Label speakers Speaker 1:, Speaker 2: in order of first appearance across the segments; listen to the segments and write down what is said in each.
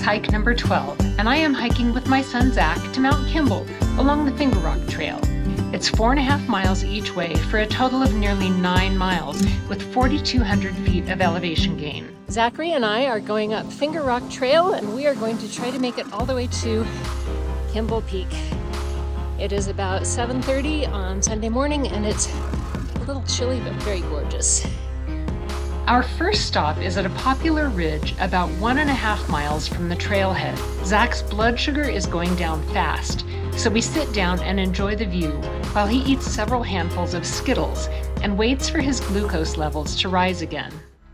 Speaker 1: hike number 12, and I am hiking with my son Zach to Mount Kimball along the Finger Rock Trail. It's 4.5 miles each way for a total of nearly 9 miles with 4,200 feet of elevation gain. Zachary and I are going up Finger Rock Trail, and we are going to try to make it all the way to Kimball Peak. It is about 7:30 on Sunday morning, and it's a little chilly but very gorgeous. Our first stop is at a popular ridge about 1.5 miles from the trailhead. Zach's blood sugar is going down fast, so we sit down and enjoy the view while he eats several handfuls of Skittles and waits for his glucose levels to rise again.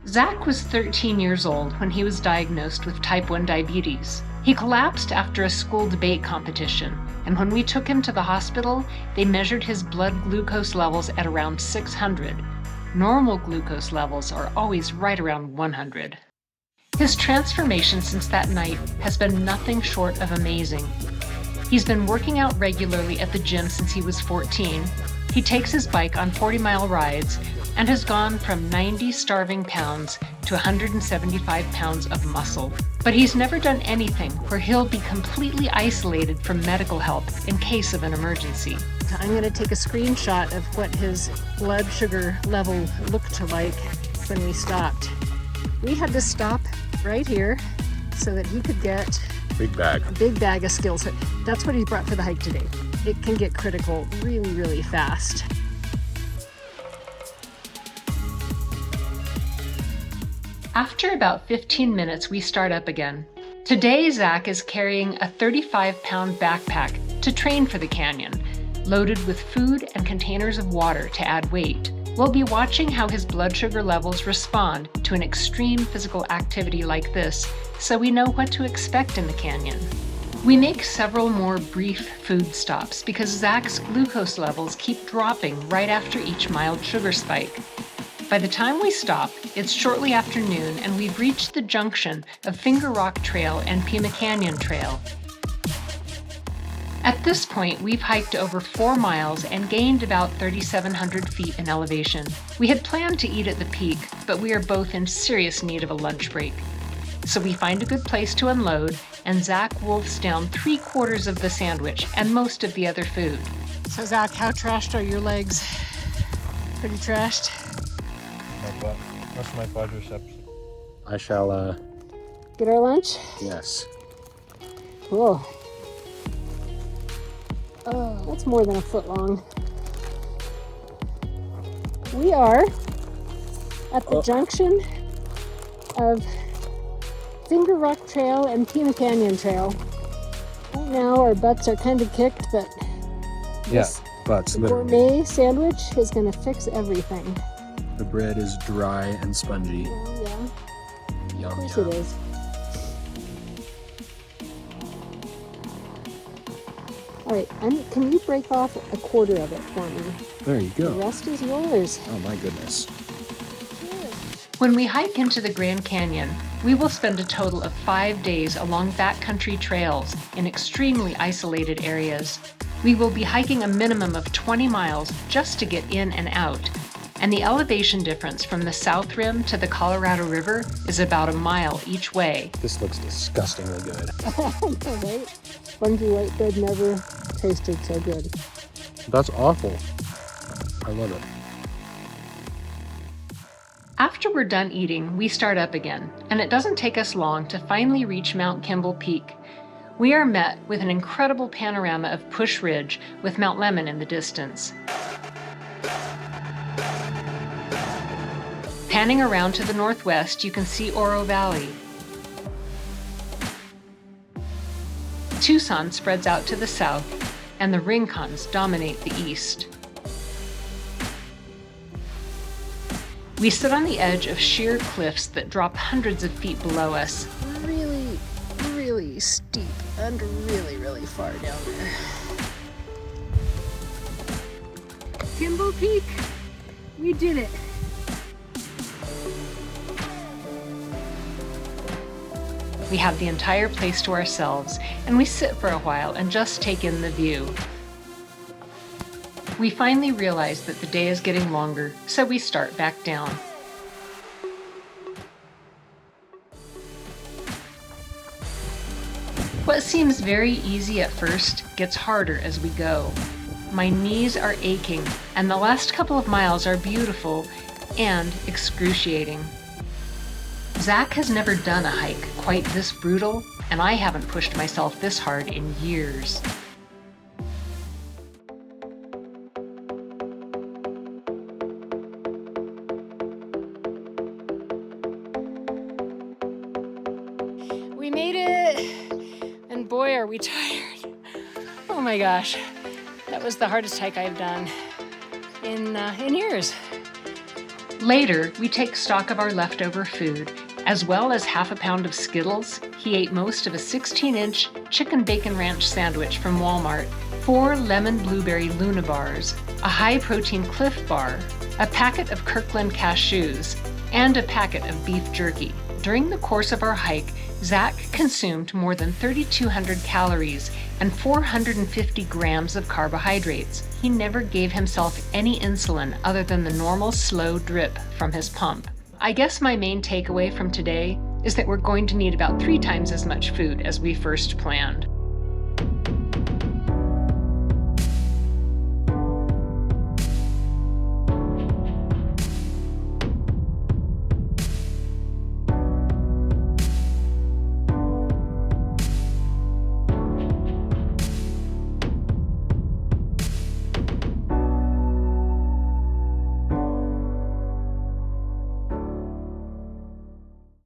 Speaker 1: Zach was 13 years old when he was diagnosed with type 1 diabetes. He collapsed after a school debate competition, and when we took him to the hospital, they measured his blood glucose levels at around 600. Normal glucose levels are always right around 100. His transformation since that night has been nothing short of amazing. He's been working out regularly at the gym since he was 14. He takes his bike on 40-mile rides and has gone from 90 starving pounds to 175 pounds of muscle. But he's never done anything where he'll be completely isolated from medical help in case of an emergency. I'm going to take a screenshot of what his blood sugar level looked like when we stopped. We had to stop right here so that he could get a big bag of Skittles. That's what he brought for the hike today. It can get critical really, really fast. After about 15 minutes, we start up again. Today, Zach is carrying a 35-pound backpack to train for the canyon, loaded with food and containers of water to add weight. We'll be watching how his blood sugar levels respond to an extreme physical activity like this, so we know what to expect in the canyon. We make several more brief food stops because Zach's glucose levels keep dropping right after each mild sugar spike. By the time we stop, it's shortly after noon, and we've reached the junction of Finger Rock Trail and Pima Canyon Trail. At this point, we've hiked over 4 miles and gained about 3,700 feet in elevation. We had planned to eat at the peak, but we are both in serious need of a lunch break. So we find a good place to unload, and Zach wolfs down 3/4 of the sandwich and most of the other food. So Zach, how trashed are your legs? Pretty trashed?
Speaker 2: What's my quadriceps?
Speaker 3: I shall,
Speaker 1: Get our lunch?
Speaker 3: yes.
Speaker 1: Cool. Oh, that's more than a foot long. We are at the junction of Finger Rock Trail and Pima Canyon Trail. Right now our butts are kind of kicked, but this
Speaker 3: Butts, literally.
Speaker 1: gourmet sandwich is going to fix everything.
Speaker 3: The bread is dry and spongy.
Speaker 1: Well, yeah,
Speaker 3: Yum,
Speaker 1: of course
Speaker 3: yum.
Speaker 1: it is. All right, can you break off 1/4 of it for me?
Speaker 3: There you
Speaker 1: The
Speaker 3: go.
Speaker 1: rest is yours.
Speaker 3: Oh my goodness.
Speaker 1: When we hike into the Grand Canyon, we will spend a total of 5 days along backcountry trails in extremely isolated areas. We will be hiking a minimum of 20 miles just to get in and out, and the elevation difference from the South Rim to the Colorado River is about 1 mile each way.
Speaker 3: This looks disgustingly good.
Speaker 1: Right? Spongy white bread never tasted so good.
Speaker 3: That's awful. I love it.
Speaker 1: After we're done eating, we start up again, and it doesn't take us long to finally reach Mount Kimball Peak. We are met with an incredible panorama of Push Ridge with Mount Lemmon in the distance. Panning around to the northwest, you can see Oro Valley. Tucson spreads out to the south, and the Rincons dominate the east. We sit on the edge of sheer cliffs that drop hundreds of feet below us. Really, really steep and really, really far down there. Kimball Peak, we did it. We have the entire place to ourselves, and we sit for a while and just take in the view. We finally realize that the day is getting longer, so we start back down. seems very easy at first gets harder as we go. My knees are aching, and the last couple of miles are beautiful and excruciating. Zach has never done a hike quite this brutal, and I haven't pushed myself this hard in years.
Speaker 4: We made it, and boy, are we tired. Oh my gosh, that was the hardest hike I've done in years.
Speaker 1: Later, we take stock of our leftover food, as well as half a pound of Skittles. He ate most of a 16-inch chicken bacon ranch sandwich from Walmart, 4 lemon blueberry Luna bars, a high-protein Cliff bar, a packet of Kirkland cashews, and a packet of beef jerky. During the course of our hike, Zach consumed more than 3,200 calories and 450 grams of carbohydrates. He never gave himself any insulin other than the normal slow drip from his pump. I guess my main takeaway from today is that we're going to need about 3 times as much food as we first planned.